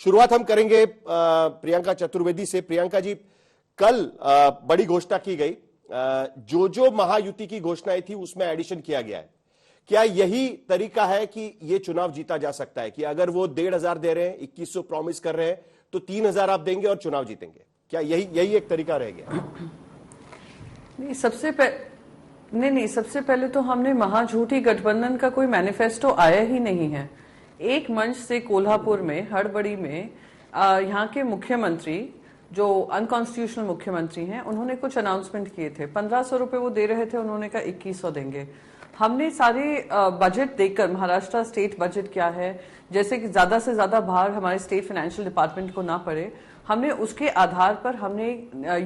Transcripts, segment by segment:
शुरुआत हम करेंगे प्रियंका चतुर्वेदी से। प्रियंका जी, कल बड़ी घोषणा की गई, जो महायुति की घोषणाएं थी उसमें एडिशन किया गया है। क्या यही तरीका है कि ये चुनाव जीता जा सकता है कि अगर वो 1,500 दे रहे हैं, 2,100 प्रॉमिस कर रहे हैं, तो 3,000 आप देंगे और चुनाव जीतेंगे? क्या यही एक तरीका रह गया? नहीं, सबसे पहले तो हमने महाझूठी गठबंधन का कोई मैनिफेस्टो आया ही नहीं है। एक मंच से कोल्हापुर में हड़बड़ी में यहाँ के मुख्यमंत्री जो अनकॉन्स्टिट्यूशनल मुख्यमंत्री हैं, उन्होंने कुछ अनाउंसमेंट किए थे। 1,500 रुपए वो दे रहे थे, उन्होंने कहा 2,100 देंगे। हमने सारे बजट देखकर, महाराष्ट्र स्टेट बजट क्या है, जैसे कि ज्यादा से ज्यादा भार हमारे स्टेट फाइनेंशियल डिपार्टमेंट को ना पड़े, हमने उसके आधार पर हमने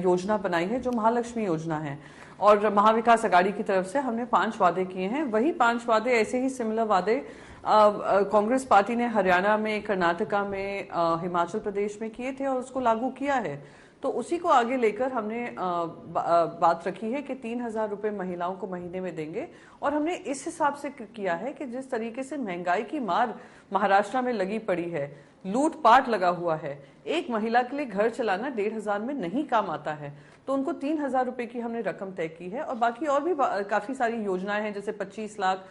योजना बनाई है जो महालक्ष्मी योजना है। और महाविकास आघाड़ी की तरफ से हमने 5 वादे किए हैं। वही 5 वादे, ऐसे ही सिमिलर वादे कांग्रेस पार्टी ने हरियाणा में, कर्नाटका में, हिमाचल प्रदेश में किए थे और उसको लागू किया है। तो उसी को आगे लेकर हमने बात रखी है कि 3,000 रुपए महिलाओं को महीने में देंगे। और हमने इस हिसाब से किया है कि जिस तरीके से महंगाई की मार महाराष्ट्र में लगी पड़ी है, लूटपाट लगा हुआ है, एक महिला के लिए घर चलाना 1,500 में नहीं काम आता है, तो उनको 3,000 रुपए की हमने रकम तय की है। और बाकी और भी काफी सारी योजनाएं हैं, जैसे 25 लाख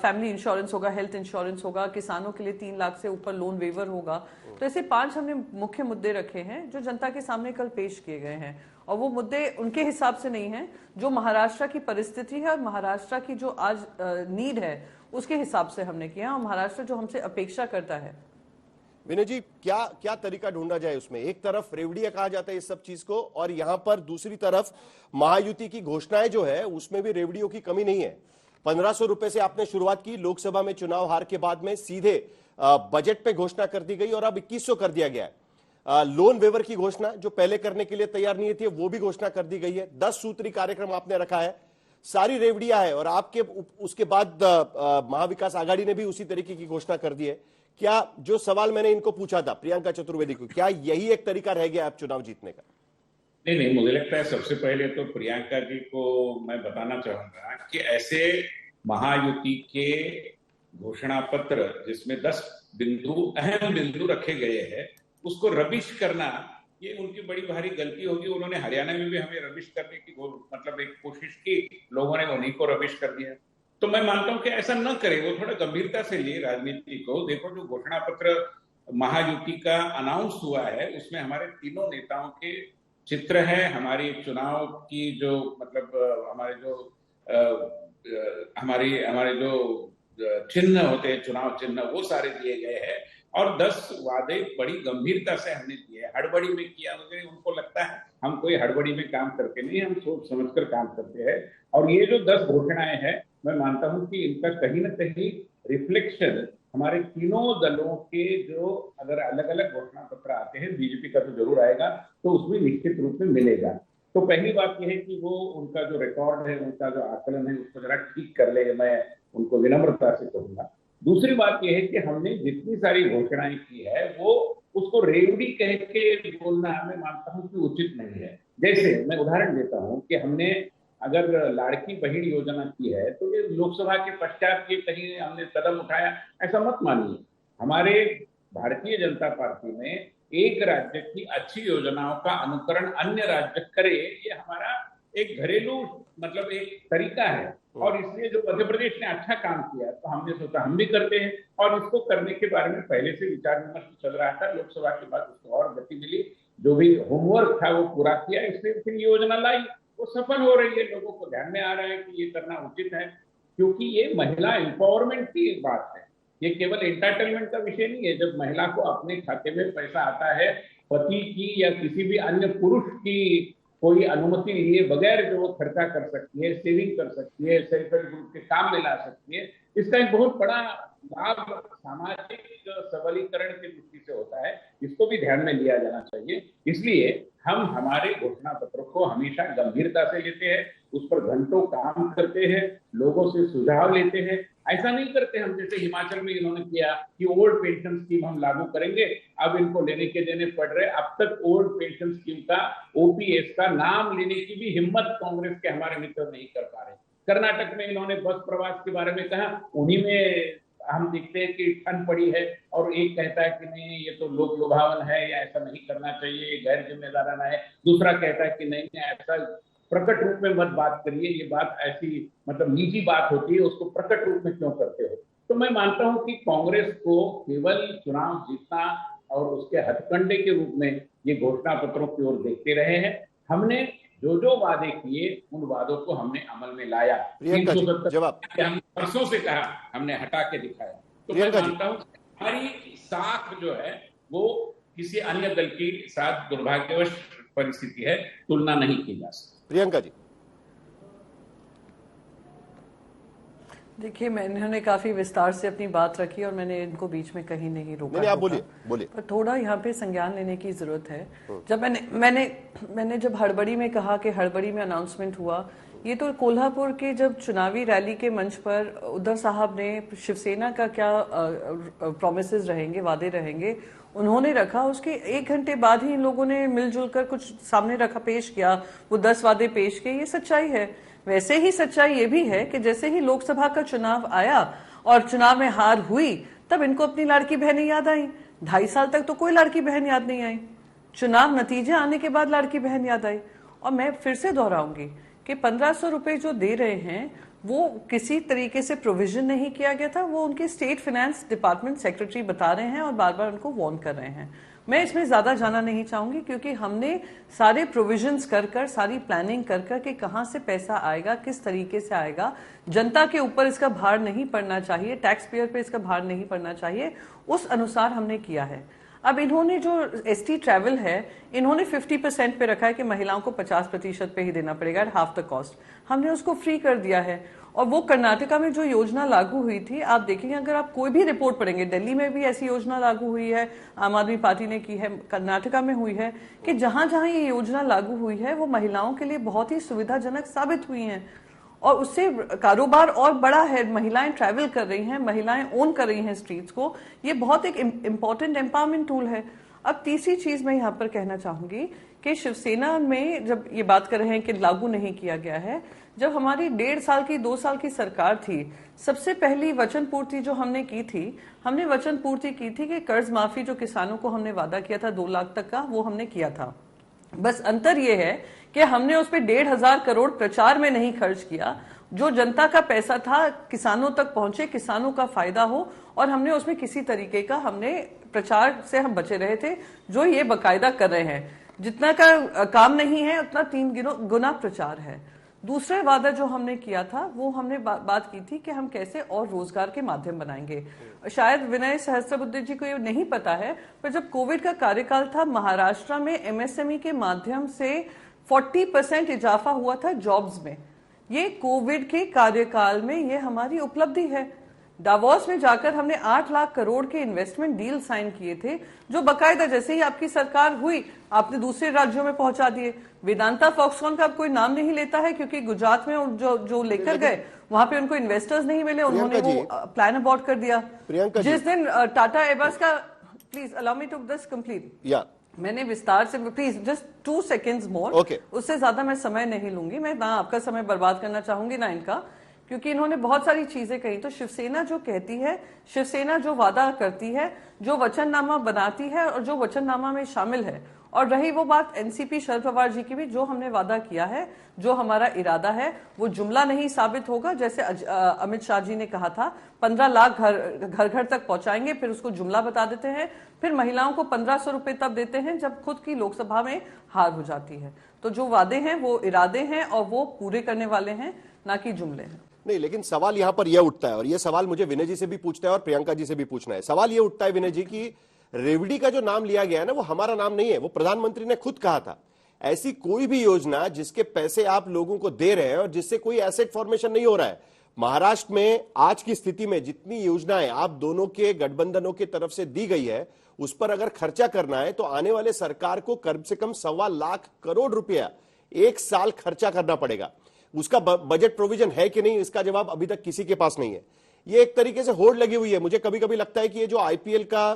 फैमिली इंश्योरेंस होगा, हेल्थ इंश्योरेंस होगा, किसानों के लिए 3 लाख से ऊपर लोन वेवर होगा। तो ऐसे 5 हमने मुख्य मुद्दे रखे हैं जो जनता के सामने कल पेश किए गए हैं। और वो मुद्दे उनके हिसाब से नहीं है, जो महाराष्ट्र की परिस्थिति है और महाराष्ट्र की जो आज नीड है उसके हिसाब से हमने किया, और महाराष्ट्र जो हमसे अपेक्षा करता है। विनय जी, क्या तरीका ढूंढा जाए उसमें? एक तरफ रेवड़िया कहा जाता है इस सब चीज को, और यहां पर दूसरी तरफ महायुति की घोषणाएं जो है उसमें भी रेवड़ियों की कमी नहीं है। 1,500 रुपए से आपने शुरुआत की, लोकसभा में चुनाव हार के बाद में सीधे बजट में घोषणा कर दी गई और अब 2,100 कर दिया गया है। लोन वेवर की घोषणा जो पहले करने के लिए तैयार नहीं थी, वो भी घोषणा कर दी गई है। 10 सूत्री कार्यक्रम आपने रखा है, सारी रेवड़िया है। और आपके उसके बाद महाविकास आघाड़ी ने भी उसी तरीके की घोषणा कर दी है। क्या जो सवाल मैंने इनको पूछा था, प्रियंका चतुर्वेदी को, क्या यही एक तरीका रह गया आप चुनाव जीतने का? नहीं, मुझे लगता है सबसे पहले तो प्रियंका जी को मैं बताना चाहूंगा कि ऐसे महायुति के घोषणा पत्र जिसमें 10 अहम बिंदु रखे गए हैं, उसको रबिश करना ये उनकी बड़ी भारी गलती होगी। उन्होंने हरियाणा में भी हमें रबिश करने की मतलब एक कोशिश की, लोगों ने उन्हीं को रबिश कर दिया। तो मैं मानता हूं कि ऐसा न करे, वो थोड़ा गंभीरता से लिए राजनीति को। देखो, जो घोषणा पत्र महायुति का अनाउंस हुआ है उसमें हमारे तीनों नेताओं के चित्र है, हमारी चुनाव की जो मतलब हमारे जो चिन्ह होते हैं, चुनाव चिन्ह, वो सारे दिए गए हैं। और 10 वादे बड़ी गंभीरता से हमने दिए। हड़बड़ी में किया वगैरह, उनको लगता है हम कोई हड़बड़ी में काम करते नहीं, हम सोच समझकर काम करते हैं। और ये जो 10 घोषणाएं हैं, मैं मानता हूं कि इनका कहीं ना कहीं रिफ्लेक्शन हमारे तीनों दलों के, जो अगर अलग अलग घोषणा पत्र आते हैं, बीजेपी का तो जरूर आएगा, तो उसमें निश्चित रूप में मिलेगा। तो पहली बात यह है कि वो उनका जो रिकॉर्ड है, उनका जो आकलन है, उसको जरा ठीक कर ले, मैं उनको विनम्रता से कहूंगा। दूसरी बात यह है कि हमने जितनी सारी घोषणाएं की है, वो उसको रेवड़ी कह के बोलना मैं मानता हूं कि उचित नहीं है। जैसे मैं उदाहरण देता हूं कि हमने अगर लाड़की बहन योजना की है, तो ये लोकसभा के पश्चात ये कहीं हमने कदम उठाया, ऐसा मत मानिए। हमारे भारतीय जनता पार्टी में एक राज्य की अच्छी योजनाओं का अनुकरण अन्य राज्य करे, ये हमारा एक घरेलू मतलब एक तरीका है। और इसलिए जो मध्य प्रदेश ने अच्छा काम किया, तो हमने सोचा हम भी करते हैं। और इसको करने के बारे में पहले से विचार विमर्श चल रहा था। लोकसभा के बाद उसको और गति मिली, जो भी होमवर्क था वो पूरा किया, इसलिए फिर योजना लाई, वो सफल हो रही है। लोगों को ध्यान में आ रहा है कि ये करना उचित है, क्योंकि ये महिला एम्पावरमेंट की बात है। ये केवल एंटरटेनमेंट का विषय नहीं है। जब महिला को अपने खाते में पैसा आता है, पति की या किसी भी अन्य पुरुष की कोई अनुमति लिए बगैर जो वो खर्चा कर सकती है, सेविंग कर सकती है, सेल्फ हेल्प ग्रुप के काम में ला सकती है, इसका एक बहुत बड़ा लाभ सामाजिक सबलीकरण की दृष्टि से होता है। इसको भी ध्यान में लिया जाना चाहिए। इसलिए हम हमारे घोषणा पत्र को हमेशा गंभीरता से लेते हैं, उस पर घंटों काम करते हैं, लोगों से सुझाव लेते हैं। ऐसा नहीं करते हम जैसे हिमाचल में इन्होंने किया कि ओल्ड पेंशन स्कीम हम लागू करेंगे, अब इनको लेने के देने पड़ रहे। अब तक ओल्ड पेंशन स्कीम का, ओपीएस का नाम लेने की भी हिम्मत कांग्रेस के हमारे मित्र नहीं कर पा रहे। कर्नाटक में इन्होंने बस प्रवास के बारे में कहा, उन्हीं में हम देखते हैं कि ठंड पड़ी है और एक कहता है कि नहीं ये तो लोक लुभावन है या ऐसा नहीं करना चाहिए, ये गैर जिम्मेदाराना है, दूसरा कहता है कि नहीं ऐसा प्रकट रूप में मत बात करिए, ये बात ऐसी मतलब निजी बात होती है, उसको प्रकट रूप में क्यों करते हो। तो मैं मानता हूं कि कांग्रेस को केवल चुनाव जीतना और उसके हथकंडे के रूप में ये घोषणा पत्रों की ओर देखते रहे हैं। हमने जो जो वादे किए उन वादों को हमने अमल में लाया। प्रियंका जी, जवाब। हम परसों से कहा, हमने हटा के दिखाया। तो मैं मानता हूं हमारी साख जो है वो किसी अन्य दल की साथ दुर्भाग्यवश परिस्थिति है, तुलना नहीं की जा सकती। प्रियंका जी, देखिए मैंने काफी विस्तार से अपनी बात रखी और मैंने इनको बीच में कहीं नहीं रोका। नहीं, आप बोलिए। पर थोड़ा यहाँ पे संज्ञान लेने की जरूरत है। जब मैंने जब हड़बड़ी में कहा कि हड़बड़ी में अनाउंसमेंट हुआ, ये तो कोल्हापुर के जब चुनावी रैली के मंच पर उद्धव साहब ने शिवसेना का क्या प्रॉमिसेस रहेंगे, वादे रहेंगे, उन्होंने रखा। उसके 1 घंटे बाद ही इन लोगों ने मिलजुल कर कुछ सामने रखा, पेश किया, वो 10 वादे पेश किए। ये सच्चाई है। वैसे ही सच्चाई ये भी है कि जैसे ही लोकसभा का चुनाव आया और चुनाव में हार हुई, तब इनको अपनी लाड़की बहनें याद आई। 2.5 साल तक तो कोई लड़की बहन याद नहीं आई। चुनाव नतीजे आने के बाद लड़की बहन याद आई। और मैं फिर से दोहराऊंगी कि 1500 रुपए जो दे रहे हैं वो किसी तरीके से प्रोविजन नहीं किया गया था। वो उनके स्टेट फाइनेंस डिपार्टमेंट सेक्रेटरी बता रहे हैं और बार बार उनको वार्न कर रहे हैं। मैं इसमें ज्यादा जाना नहीं चाहूंगी क्योंकि हमने सारे प्रोविजंस कर सारी प्लानिंग कर कि कहां से पैसा आएगा, किस तरीके से आएगा, जनता के ऊपर इसका भार नहीं पड़ना चाहिए, टैक्स पेयर पे इसका भार नहीं पड़ना चाहिए, उस अनुसार हमने किया है। अब इन्होंने जो एसटी ट्रैवल है, इन्होंने 50% पे रखा है कि महिलाओं को 50% पे ही देना पड़ेगा, हाफ द कॉस्ट। हमने उसको फ्री कर दिया है। और वो कर्नाटका में जो योजना लागू हुई थी, आप देखेंगे, अगर आप कोई भी रिपोर्ट पढ़ेंगे, दिल्ली में भी ऐसी योजना लागू हुई है, आम आदमी पार्टी ने की है, कर्नाटका में हुई है, कि जहां जहां ये योजना लागू हुई है वो महिलाओं के लिए बहुत ही सुविधाजनक साबित हुई है और उससे कारोबार और बड़ा है। महिलाएं ट्रैवल कर रही हैं, महिलाएं ओन कर रही हैं स्ट्रीट्स को। ये बहुत एक इंपॉर्टेंट एम्पावरमेंट टूल है। अब तीसरी चीज मैं यहाँ पर कहना चाहूंगी कि शिवसेना में जब ये बात कर रहे हैं कि लागू नहीं किया गया है, जब हमारी 1.5 साल की 2 साल की सरकार थी, सबसे पहली वचन पूर्ति जो हमने की थी, हमने वचन पूर्ति की थी कि कर्ज माफी जो किसानों को हमने वादा किया था 2 लाख तक का, वो हमने किया था। बस अंतर यह है कि हमने उस पर 1,500 करोड़ प्रचार में नहीं खर्च किया। जो जनता का पैसा था किसानों तक पहुंचे, किसानों का फायदा हो, और हमने उसमें किसी तरीके का हमने प्रचार से हम बचे रहे थे, जो ये बाकायदा कर रहे हैं। जितना का काम नहीं है उतना 3 गुना प्रचार है। दूसरा वादा जो हमने किया था वो हमने बात की थी कि हम कैसे और रोजगार के माध्यम बनाएंगे। शायद विनय सहस्त्रबुद्धे जी को ये नहीं पता है, पर जब कोविड का कार्यकाल था, महाराष्ट्र में एमएसएमई के माध्यम से 40% इजाफा हुआ था जॉब्स में। ये कोविड के कार्यकाल में ये हमारी उपलब्धि है। डावोस में जाकर हमने 8 लाख करोड़ के इन्वेस्टमेंट डील साइन किए थे, जो बकायदा जैसे ही आपकी सरकार हुई आपने दूसरे राज्यों में पहुंचा दिए। वेदांता फॉक्सकॉन का अब कोई नाम नहीं लेता है क्योंकि गुजरात में जो लेकर गए वहां पे उनको इन्वेस्टर्स नहीं मिले, उन्होंने वो प्लान अबॉर्ट कर दिया। जिस दिन टाटा एबर्स का, please allow me to this complete, मैंने विस्तार से, प्लीज जस्ट 2 सेकेंड्स मोर, उससे ज्यादा मैं समय नहीं लूंगी। मैं ना आपका समय बर्बाद करना चाहूंगी ना इनका, क्योंकि इन्होंने बहुत सारी चीजें कही। तो शिवसेना जो कहती है, शिवसेना जो वादा करती है, जो वचननामा बनाती है और जो वचननामा में शामिल है, और रही वो बात एनसीपी शरद पवार जी की भी, जो हमने वादा किया है, जो हमारा इरादा है, वो जुमला नहीं साबित होगा। जैसे अमित शाह जी ने कहा था 15 लाख घर घर तक पहुंचाएंगे, फिर उसको जुमला बता देते हैं। फिर महिलाओं को 1500 रुपए तब देते हैं जब खुद की लोकसभा में हार हो जाती है। तो जो वादे हैं वो इरादे हैं और वो पूरे करने वाले हैं, ना कि जुमले हैं। नहीं, लेकिन सवाल यहां पर यह उठता है, और यह सवाल मुझे विनय जी से भी पूछना है और प्रियंका जी से भी पूछना है। सवाल यह उठता है विनय जी की रेवड़ी का जो नाम लिया गया है ना, वो हमारा नाम नहीं है, वो प्रधानमंत्री ने खुद कहा था। ऐसी कोई भी योजना जिसके पैसे आप लोगों को दे रहे हैं और जिससे कोई एसेट फॉर्मेशन नहीं हो रहा है। महाराष्ट्र में आज की स्थिति में जितनी योजनाएं आप दोनों के गठबंधनों की तरफ से दी गई है, उस पर अगर खर्चा करना है तो आने वाले सरकार को कम से कम 1.25 लाख करोड़ रुपया 1 साल खर्चा करना पड़ेगा। उसका बजट प्रोविजन है कि नहीं, इसका जवाब अभी तक किसी के पास नहीं है। ये एक तरीके से होड़ लगी हुई है। मुझे कभी कभी लगता है कि ये जो आईपीएल का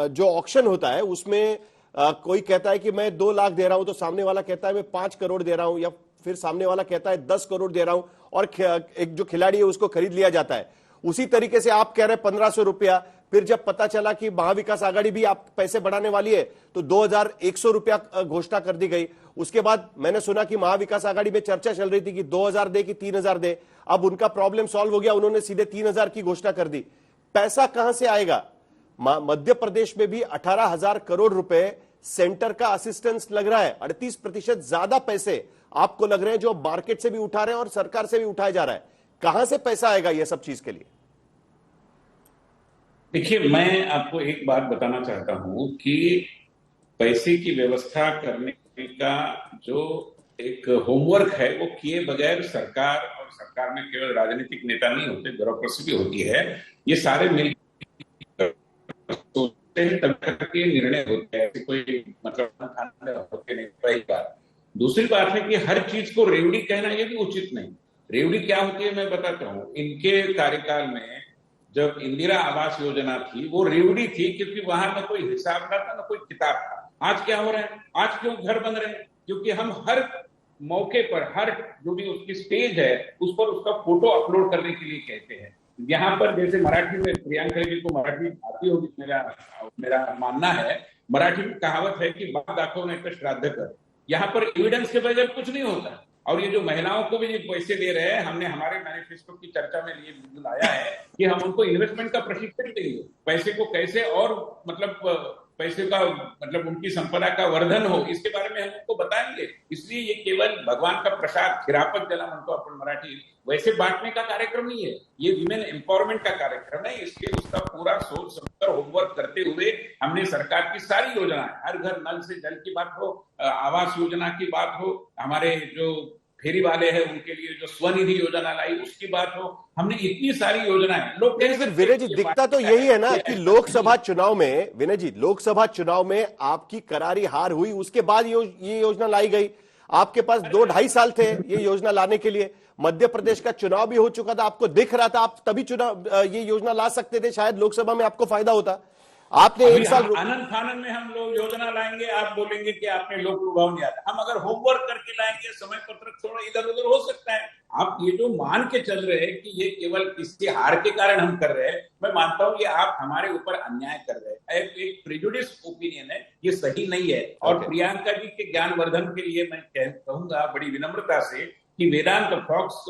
जो ऑक्शन होता है उसमें कोई कहता है कि मैं 2 लाख दे रहा हूं, तो सामने वाला कहता है मैं 5 करोड़ दे रहा हूं, या फिर सामने वाला कहता है 10 करोड़ दे रहा हूं, और एक जो खिलाड़ी है उसको खरीद लिया जाता है। उसी तरीके से आप कह रहे 1500 रुपया, फिर जब पता चला कि महाविकास आघाड़ी भी आप पैसे बढ़ाने वाली है तो 2100 रुपया घोषणा कर दी गई। उसके बाद मैंने सुना कि महाविकास आघाड़ी में चर्चा चल रही थी कि 2000 दे कि 3000 दे। अब उनका प्रॉब्लम सॉल्व हो गया, उन्होंने सीधे 3000 की घोषणा कर दी। पैसा कहां से आएगा? मध्य प्रदेश में भी 18,000 करोड़ रुपए सेंटर का असिस्टेंस लग रहा है। 38% ज्यादा पैसे आपको लग रहे हैं जो मार्केट से भी उठा रहे हैं और सरकार से भी उठाया जा रहा है। कहां से पैसा आएगा यह सब चीज के लिए? देखिए, मैं आपको एक बात बताना चाहता हूं कि पैसे की व्यवस्था करने का जो एक होमवर्क है वो किए बगैर सरकार, और सरकार में केवल राजनीतिक नेता नहीं होते, ब्यूरोक्रेसी भी होती है, ये सारे मिलकर सोचते हैं तब करके निर्णय होते हैं, कोई मतलब होते नहीं। पहली बात। दूसरी बात है कि हर चीज को रेवड़ी कहना ये भी उचित नहीं। रेवड़ी क्या होती है मैं बताता हूं। इनके कार्यकाल में जब इंदिरा आवास योजना थी वो रेवड़ी थी, क्योंकि वहां ना कोई हिसाब था ना कोई किताब था। आज क्या हो रहा है? आज क्यों घर बन रहे हैं? क्योंकि हम हर मौके पर, हर जो भी उसकी स्टेज है उस पर उसका फोटो अपलोड करने के लिए कहते हैं। यहाँ पर जैसे मराठी में, प्रियंका जी को मराठी आती होगी, मेरा मानना है, मराठी में कहावत है कि बाप दाखव नहीं तो श्राद्ध कर। यहाँ पर एविडेंस के बगैर कुछ नहीं होता। और ये जो महिलाओं को भी ये पैसे दे रहे हैं, हमने हमारे मैनिफेस्टो की चर्चा में ये लाया है कि हम उनको इन्वेस्टमेंट का प्रशिक्षण देंगे, पैसे को कैसे और मतलब पैसे का मतलब उनकी संपदा का वर्धन हो, इसके बारे में हम उनको बताएंगे। इसलिए ये केवल भगवान का प्रसाद, खिरापत जला उनको अपन मराठी वैसे बांटने का कार्यक्रम नहीं है, ये विमेन एम्पावरमेंट का कार्यक्रम है। इसके उसका पूरा सोच समझकर होमवर्क करते हुए हमने सरकार की सारी योजनाएं, हर घर नल से जल की बात हो, आवास योजना की बात हो, हमारे जो फेरी वाले हैं उनके लिए जो स्वनिधि योजना लाई उसकी बात हो, हमने इतनी सारी योजनाएं। लोग फिर विनय जी, दिखता तो यही है ना कि लोकसभा चुनाव में, विनय जी, लोकसभा चुनाव में आपकी करारी हार हुई, उसके बाद ये योजना लाई गई। आपके पास 2-2.5 साल थे ये योजना लाने के लिए। मध्य प्रदेश का चुनाव भी हो चुका था, आपको दिख रहा था, आप तभी चुनाव ये योजना ला सकते थे, शायद लोकसभा में आपको फायदा होता। आपने 1 साल आनंद फानंद में हम लोग योजना लाएंगे, आप बोलेंगे कि आपने लोक लुभाव नहीं आता। हम अगर होमवर्क करके लाएंगे, समय पत्रक थोड़ा इधर उधर हो सकता है। आप ये जो मान के चल रहे हैं कि ये केवल किसी हार के कारण हम कर रहे हैं, मैं मानता हूं ये आप हमारे ऊपर अन्याय कर रहे हैं। एक प्रेजुडिस ओपिनियन है, ये सही नहीं है। और प्रियंका जी के ज्ञानवर्धन के लिए मैं कहूंगा बड़ी विनम्रता से कि वेदांत फॉक्स,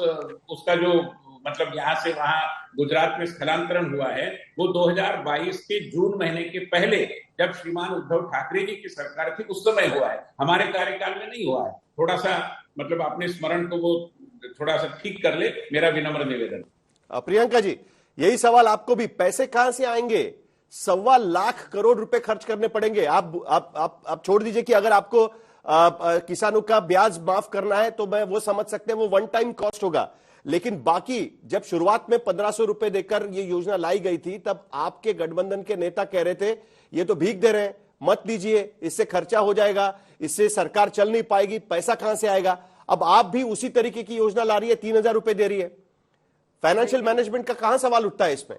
उसका जो मतलब यहाँ से वहां गुजरात में स्थलांतरण हुआ है, वो 2022 के जून महीने के पहले, जब श्रीमान उद्धव ठाकरे जी की सरकार थी उस समय हुआ है, हमारे कार्यकाल में नहीं हुआ है। थोड़ा सा मतलब अपने स्मरण को वो थोड़ा सा ठीक कर ले, मेरा विनम्र निवेदन। प्रियंका जी, यही सवाल आपको भी, पैसे कहां से आएंगे? 1.25 लाख करोड़ रुपए खर्च करने पड़ेंगे। आप छोड़ दीजिए कि अगर आपको किसानों का ब्याज माफ करना है तो मैं वो समझ सकते हैं, वो वन टाइम कॉस्ट होगा। लेकिन बाकी जब शुरुआत में 1500 रुपए देकर ये योजना लाई गई थी, तब आपके गठबंधन के नेता कह रहे थे ये तो भीख दे रहे हैं, मत दीजिए, इससे खर्चा हो जाएगा, इससे सरकार चल नहीं पाएगी, पैसा कहां से आएगा? अब आप भी उसी तरीके की योजना ला रही है, 3000 रुपए दे रही है। फाइनेंशियल मैनेजमेंट का कहां सवाल उठता है इसमें?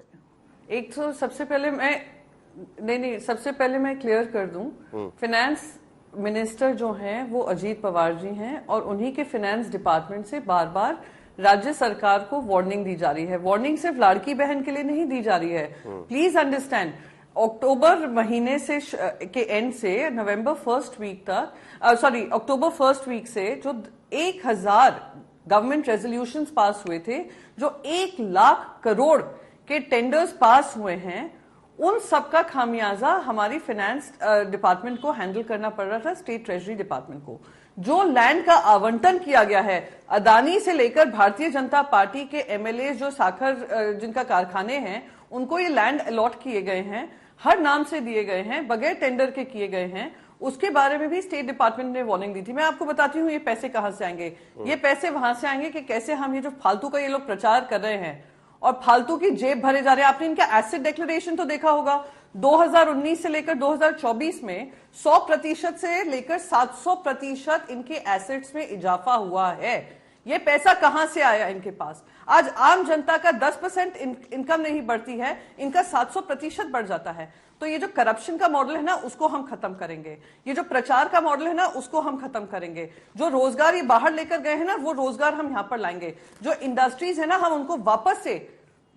एक तो सबसे पहले सबसे पहले मैं क्लियर कर दूं, फाइनेंस मिनिस्टर जो हैं वो अजीत पवार जी हैं, और उन्हीं के फाइनेंस डिपार्टमेंट से बार बार राज्य सरकार को वार्निंग दी जा रही है। वार्निंग सिर्फ लाड़की बहन के लिए नहीं दी जा रही है, प्लीज अंडरस्टैंड। अक्टूबर महीने से के एंड से नवंबर फर्स्ट वीक तक, अक्टूबर फर्स्ट वीक से जो 1000 गवर्नमेंट रेजोल्यूशंस पास हुए थे, जो 1 लाख करोड़ के टेंडर्स पास हुए हैं, उन सबका खामियाजा हमारी फाइनेंस डिपार्टमेंट को हैंडल करना पड़ रहा था, स्टेट ट्रेजरी डिपार्टमेंट को। जो लैंड का आवंटन किया गया है, अदानी से लेकर भारतीय जनता पार्टी के एमएलए जो साखर जिनका कारखाने हैं, उनको ये लैंड अलॉट किए गए हैं, हर नाम से दिए गए हैं, बगैर टेंडर के किए गए हैं, उसके बारे में भी स्टेट डिपार्टमेंट ने वार्निंग दी थी। मैं आपको बताती हूँ ये पैसे कहां से आएंगे। ये पैसे वहां से आएंगे कि कैसे हम ये जो फालतू का ये लोग प्रचार कर रहे हैं और फालतू की जेब भरे जा रहे हैं। आपने इनका एसेट डिक्लेरेशन तो देखा होगा, 2019 से लेकर 2024 में 100% से लेकर 700% इनके एसेट्स में इजाफा हुआ है। ये पैसा कहां से आया इनके पास? आज आम जनता का 10% इनकम नहीं बढ़ती है, इनका 700% बढ़ जाता है। तो ये जो करप्शन का मॉडल है ना, उसको हम खत्म करेंगे। ये जो प्रचार का मॉडल है ना, उसको हम खत्म करेंगे। जो रोजगार ये बाहर लेकर गए हैं ना, वो रोजगार हम यहां पर लाएंगे। जो इंडस्ट्रीज है ना, हम उनको वापस से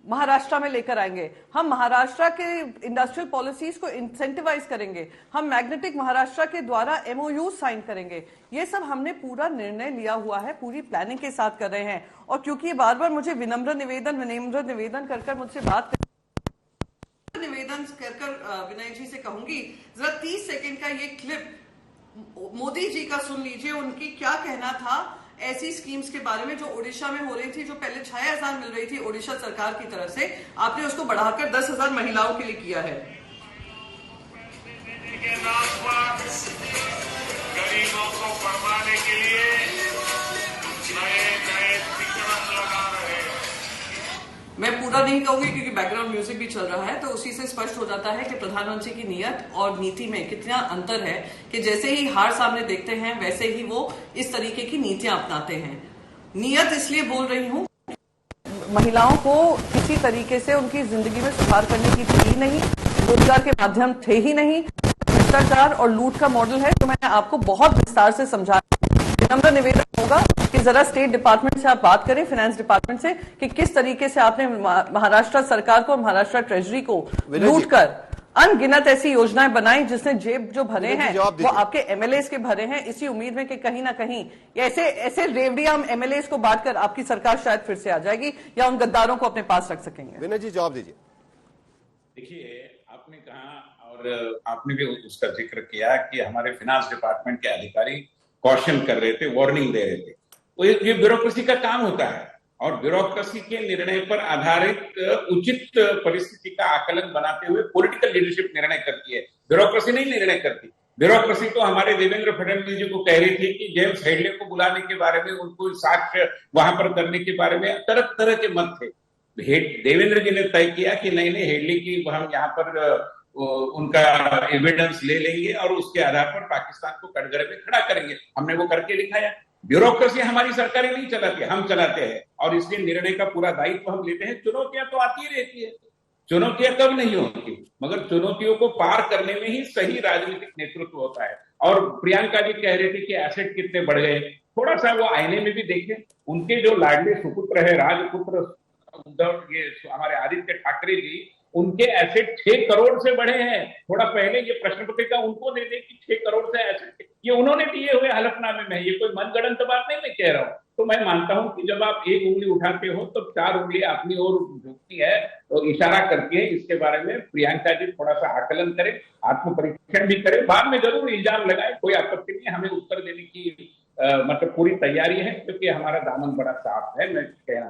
महाराष्ट्र में लेकर आएंगे, हम महाराष्ट्र के इंडस्ट्रियल पॉलिसीज को इंसेंटिवाइज करेंगे, हम मैग्नेटिक महाराष्ट्र के द्वारा MOU साइन करेंगे। ये सब हमने पूरा निर्णय लिया हुआ है, पूरी प्लानिंग के साथ कर रहे हैं। और क्योंकि बार बार मुझे विनम्र निवेदन कर मुझसे बात निवेदन कर विनय जी से कहूंगी, जरा 30 सेकंड का ये क्लिप मोदी जी का सुन लीजिए, उनकी क्या कहना था ऐसी स्कीम्स के बारे में जो ओडिशा में हो रही थी, जो पहले 6,000 मिल रही थी ओडिशा सरकार की तरफ से, आपने उसको बढ़ाकर 10,000 महिलाओं के लिए किया है। गरीबों को फरमाने के लिए नए विक्रम लगा रहे हैं। मैं पूरा नहीं कहूंगी क्योंकि बैकग्राउंड म्यूजिक भी चल रहा है, तो उसी से स्पष्ट हो जाता है कि प्रधानमंत्री की नीयत और नीति में कितना अंतर है कि जैसे ही हार सामने देखते हैं वैसे ही वो इस तरीके की नीतियां अपनाते हैं। नीयत इसलिए बोल रही हूं, महिलाओं को किसी तरीके से उनकी जिंदगी में सुधार करने की थी नहीं, रोजगार के माध्यम थे ही नहीं, भ्रष्टाचार और लूट का मॉडल है, तो मैंने आपको बहुत विस्तार से समझाया। विनम्र निवेदन होगा कि जरा स्टेट डिपार्टमेंट से आप बात करें, फाइनेंस डिपार्टमेंट से, कि किस तरीके से आपने महाराष्ट्र सरकार को, महाराष्ट्र ट्रेजरी को लूट कर अनगिनत ऐसी योजनाएं बनाई जिसने जेब जो भरे हैं वो आपके MLAs के भरे हैं, इसी उम्मीद में कि कहीं ना कहीं ऐसे रेवड़िया MLAs को बांटकर आपकी सरकार शायद फिर से आ जाएगी या उन गद्दारों को अपने पास रख सकेंगे। विनय जी जवाब दीजिए। देखिए, आपने कहा और आपने भी उसका जिक्र किया कि हमारे फाइनेंस डिपार्टमेंट के अधिकारी कॉशन कर रहे थे, वार्निंग दे रहे थे। तो ये ब्यूरोक्रेसी का काम होता है और ब्यूरोक्रेसी के निर्णय पर आधारित उचित परिस्थिति का आकलन बनाते हुए पॉलिटिकल लीडरशिप निर्णय करती है, ब्यूरोक्रेसी नहीं निर्णय करती। ब्यूरोक्रेसी तो हमारे देवेंद्र फडणवीस जी को कह रही थी कि जेम्स हेडले को बुलाने के बारे में, उनको साक्ष्य वहां पर करने के बारे में तरह तरह के मत थे। देवेंद्र जी ने तय किया कि नहीं हेडले की हम यहाँ पर उनका एविडेंस ले लेंगे और उसके आधार पर पाकिस्तान को कटघरे में खड़ा करेंगे। हमने वो करके दिखाया। ब्यूरोक्रेसी हमारी सरकारें नहीं चलाती, हम चलाते हैं और इसलिए निर्णय का पूरा दायित्व हम लेते हैं। चुनौतियां तो आती ही रहती है, चुनौतियां कब नहीं होती, मगर चुनौतियों को पार करने में ही सही राजनीतिक नेतृत्व होता है। और प्रियंका जी कह रहे थे कि एसेट कितने बढ़ गए, थोड़ा सा वो आईने में भी देखें। उनके जो लाडले सुपुत्र है, राजपुत्र उद्धव, ये हमारे आदित्य ठाकरे जी, उनके एसेट 6 करोड़ से बढ़े हैं। थोड़ा पहले ये प्रश्न पत्रिका उनको दे दे कि 6 करोड़ से एसेट, ये उन्होंने दिए हुए हलफनामे में, ये कोई मनगढ़ंत बात नहीं मैं कह रहा हूं। तो मैं मानता हूं कि जब आप एक उंगली उठाते हो तो 4 उंगलियां अपनी ओर झुकती है, तो इशारा करके इसके बारे में प्रियंका जी थोड़ा सा आकलन करें, आत्मपरीक्षण भी करें, बाद में जरूर इल्जाम लगाए, कोई आपत्ति नहीं। हमें उत्तर देने की मतलब पूरी तैयारी है, क्योंकि हमारा दामन बड़ा साफ है, मैं कहना